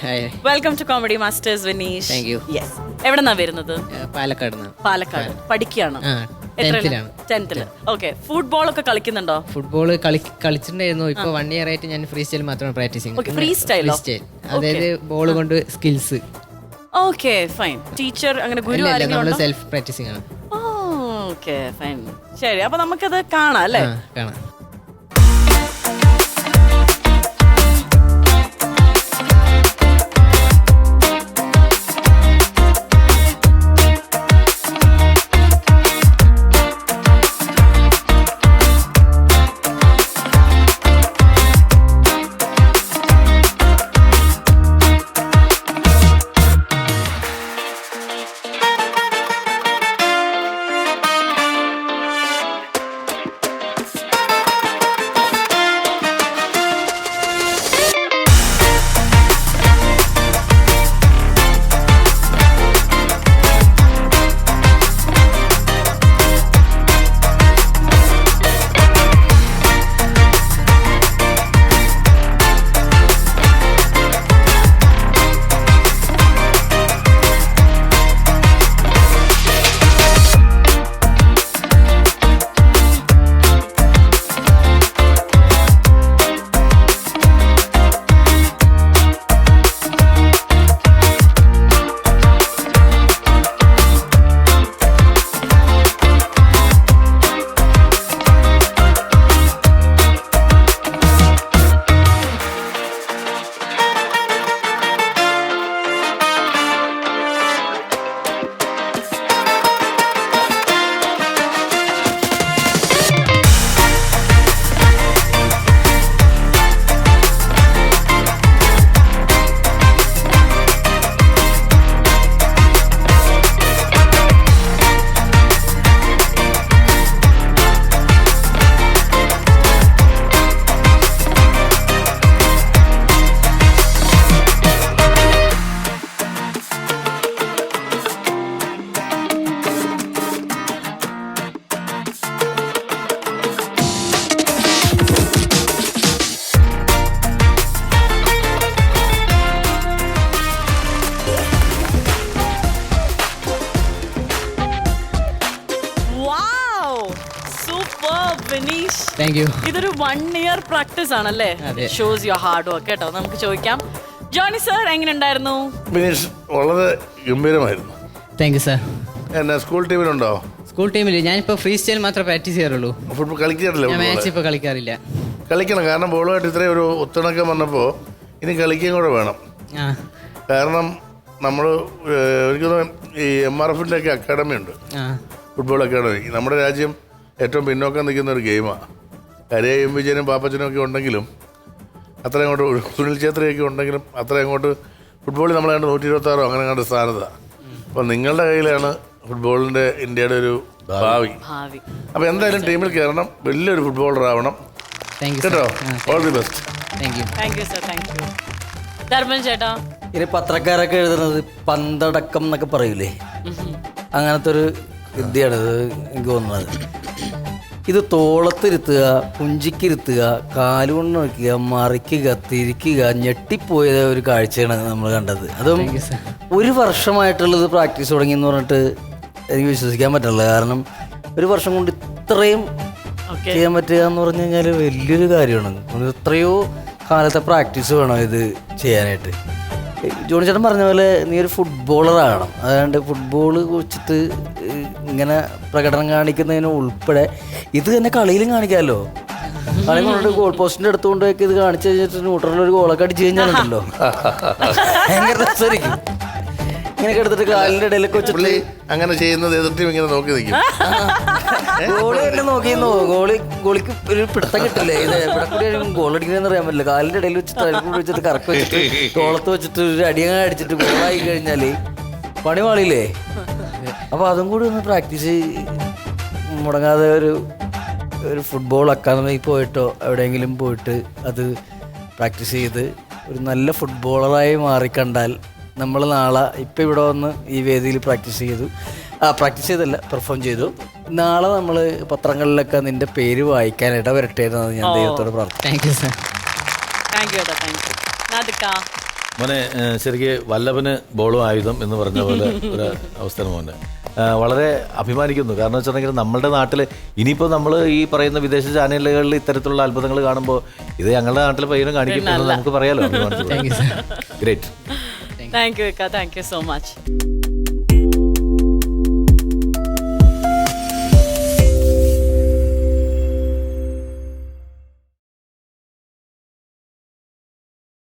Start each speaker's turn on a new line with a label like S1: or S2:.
S1: Hi.
S2: Welcome to comedy masters Vineesh.
S1: Thank you.
S2: Yes. എവിടെന്നാ വരുന്നത്?
S1: പാലക്കാട്
S2: പാലക്കാട്. പഠിക്കുകയാണ്. 10th. ഓക്കെ. ഫുട്ബോൾ ഒക്കെ കളിക്കുന്നുണ്ടോ?
S1: ഫുട്ബോൾ കളിച്ചിട്ടുണ്ടായിരുന്നു. ഇപ്പൊ 1 year ആയിട്ട് ഞാൻ ഫ്രീ സ്റ്റൈൽ മാത്രമാണ് പ്രാക്ടീസ് ചെയ്യുന്നത്.
S2: ഫ്രീ സ്റ്റൈലോ?
S1: അതായത് ബോൾ കൊണ്ട് സ്കിൽസ്.
S2: Okay fine. ടീച്ചർ അങ്ങനെ ഗുരു ആരെങ്കിലും
S1: സെൽഫ് പ്രാക്ടീസിങ് ആണ്.
S2: Okay fine. ശരി, അപ്പൊ നമുക്കത് കാണാം അല്ലേ?
S1: കാണാം. Thank you.
S2: ഇതൊരു 1 year പ്രാക്ടീസ് ആണല്ലേ? ഷോസ് യുവർ ഹാർഡ് വർക്ക് കേട്ടോ. നമുക്ക് ചോദിക്കാം, ജോണി സർ എങ്ങനെ ഉണ്ടായിരുന്നു?
S3: വിനീഷ് വളരെ ഗംഭീരമായിരുന്നു.
S1: Thank you sir.
S3: എന്നാ സ്കൂൾ ടീമിലുണ്ടോ?
S1: സ്കൂൾ ടീമിൽ ഞാനിപ്പോൾ ഫ്രീ സ്റ്റൈൽ മാത്രമേ പ്രാക്ടീസ് ചെയ്യാറുള്ളൂ.
S3: ഫുട്ബോൾ കളിക്കാറില്ല?
S1: ഞാൻ മാച്ച് ഇപ്പോൾ കളിക്കാറില്ല.
S3: കളിക്കണം, കാരണം ബോളുമായിട്ട് ഇത്രയും ഒരു ഒത്തിണക്കം വന്നപ്പോൾ ഇനി കളിക്കുകയും കൂടെ വേണം. കാരണം നമ്മൾ ഒരിക്കലും ഈ MRF ഒക്കെ അക്കാഡമി ഉണ്ട്, ഫുട്ബോൾ അക്കാഡമി. നമ്മുടെ രാജ്യം ഏറ്റവും പിന്നോക്കം നിൽക്കുന്ന ഒരു ഗെയിമാണ്. കരയെ എം വിജയനും പാപ്പച്ചനും ഒക്കെ ഉണ്ടെങ്കിലും അത്രയും അങ്ങോട്ട്, സുനിൽ ഛേത്രിയൊക്കെ ഉണ്ടെങ്കിലും അത്രയും അങ്ങോട്ട് ഫുട്ബോളിൽ നമ്മളെ 126 അങ്ങനെ കണ്ട സ്ഥാനത്താണ്. അപ്പോൾ നിങ്ങളുടെ കയ്യിലാണ് ഫുട്ബോളിൻ്റെ ഇന്ത്യയുടെ ഒരു ഭാവി. അപ്പോൾ എന്തായാലും ടീമിൽ കയറണം, വലിയൊരു ഫുട്ബോളർ ആവണം കേട്ടോ. All the best.
S2: Thank you sir. Thank you. Dharman ചേട്ടാ,
S4: ഇനി പത്രക്കാരൊക്കെ എഴുതുന്നത് പന്തടക്കം എന്നൊക്കെ പറയൂലേ, അങ്ങനത്തെ ഒരു വിദ്യയാണ് ഇത് എനിക്ക് തോന്നുന്നത്. ഇത് തോളത്തിരുത്തുക, പുഞ്ചിക്കിരുത്തുക, കാലുകൊണ്ട് നോക്കുക, മറിക്കുക, തിരിക്കുക, ഞെട്ടിപ്പോയ ഒരു കാഴ്ചയാണ് നമ്മൾ കണ്ടത്. അതും 1 വർഷമായിട്ടുള്ളത് പ്രാക്ടീസ് തുടങ്ങിയെന്ന് പറഞ്ഞിട്ട് എനിക്ക് വിശ്വസിക്കാൻ പറ്റില്ല. കാരണം 1 വർഷം കൊണ്ട് ഇത്രയും ചെയ്യാൻ പറ്റുക എന്ന് പറഞ്ഞു കഴിഞ്ഞാൽ വലിയൊരു കാര്യമാണ്. എത്രയോ കാലത്തെ പ്രാക്ടീസ് വേണം ഇത് ചെയ്യാനായിട്ട്. ജോണി ചേട്ടൻ പറഞ്ഞ പോലെ നീ ഒരു ഫുട്ബോളറാകണം. അതുകൊണ്ട് ഫുട്ബോൾ വെച്ചിട്ട് ഇങ്ങനെ പ്രകടനം കാണിക്കുന്നതിന് ഉൾപ്പെടെ ഇത് തന്നെ കളിയിലും കാണിക്കാമല്ലോ. കളി കൊണ്ടിട്ട് ഗോൾ പോസ്റ്റിൻ്റെ അടുത്ത് കൊണ്ടൊക്കെ ഇത് കാണിച്ചു കഴിഞ്ഞിട്ട് ന്യൂട്രലിൽ ഗോളൊക്കെ അടിച്ചു കഴിഞ്ഞാലുണ്ടല്ലോ ഭയങ്കര രസമായിരിക്കും. ഇങ്ങനെയൊക്കെ എടുത്തിട്ട് കാലിൻ്റെ ഇടയിലൊക്കെ വെച്ചിട്ട്
S3: അങ്ങനെ ചെയ്യുന്നത് എതിർത്തും ഇങ്ങനെ നോക്കി നിൽക്കും.
S4: ഗോളി തന്നെ നോക്കിയെന്നോ, ഗോളിക്ക് ഒരു പിടുത്തം കിട്ടില്ലേ, ഇത് എവിടെ കൂടി ഗോൾ അടിക്കണമെന്ന് അറിയാൻ പറ്റില്ല. കാലിൻ്റെ ഇടയിൽ വെച്ചിട്ട് അതിൽ വെച്ചിട്ട് കറക്റ്റ് വെച്ചിട്ട് തോളത്ത് വെച്ചിട്ട് ഒരു അടിയങ്ങ അടിച്ചിട്ട് ഗോളായി കഴിഞ്ഞാൽ പണി പാളിയില്ലേ. അപ്പോൾ അതും കൂടി ഒന്ന് പ്രാക്ടീസ് മുടങ്ങാതെ ഒരു ഫുട്ബോൾ അക്കാദമിയിൽ പോയിട്ടോ എവിടെയെങ്കിലും പോയിട്ട് അത് പ്രാക്ടീസ് ചെയ്ത് ഒരു നല്ല ഫുട്ബോളറായി മാറിക്കണ്ടാൽ നമ്മൾ നാളെ ഇപ്പം ഇവിടെ വന്ന് ഈ വേദിയിൽ പ്രാക്ടീസ് ചെയ്തല്ല, പെർഫോം ചെയ്തു. നാളെ നമ്മൾ പത്രങ്ങളിലൊക്കെ നിന്റെ പേര് വായിക്കാൻ ഇടവരട്ടെ എന്നാണ് ഞാൻ ദൈവത്തോട് പ്രാർത്ഥിക്കുന്നത്.
S1: Thank you sir.
S2: Thank you.
S5: മോനെ ശരിക്ക് വല്ലഭന് ബോളും ആയുധം എന്ന് പറഞ്ഞ പോലെ ഒരു അവസ്ഥ മോനെ വളരെ അഭിമാനിക്കുന്നു. കാരണം വെച്ചിട്ടുണ്ടെങ്കിൽ നമ്മുടെ നാട്ടിൽ ഇനിയിപ്പോൾ നമ്മൾ ഈ പറയുന്ന വിദേശ ചാനലുകളിൽ ഇത്തരത്തിലുള്ള അത്ഭുതങ്ങൾ കാണുമ്പോൾ ഇത് ഞങ്ങളുടെ നാട്ടിലെ പയ്യനും കാണിക്കുന്നത് നമുക്ക് പറയാലോ. Great.
S2: Thank you so much.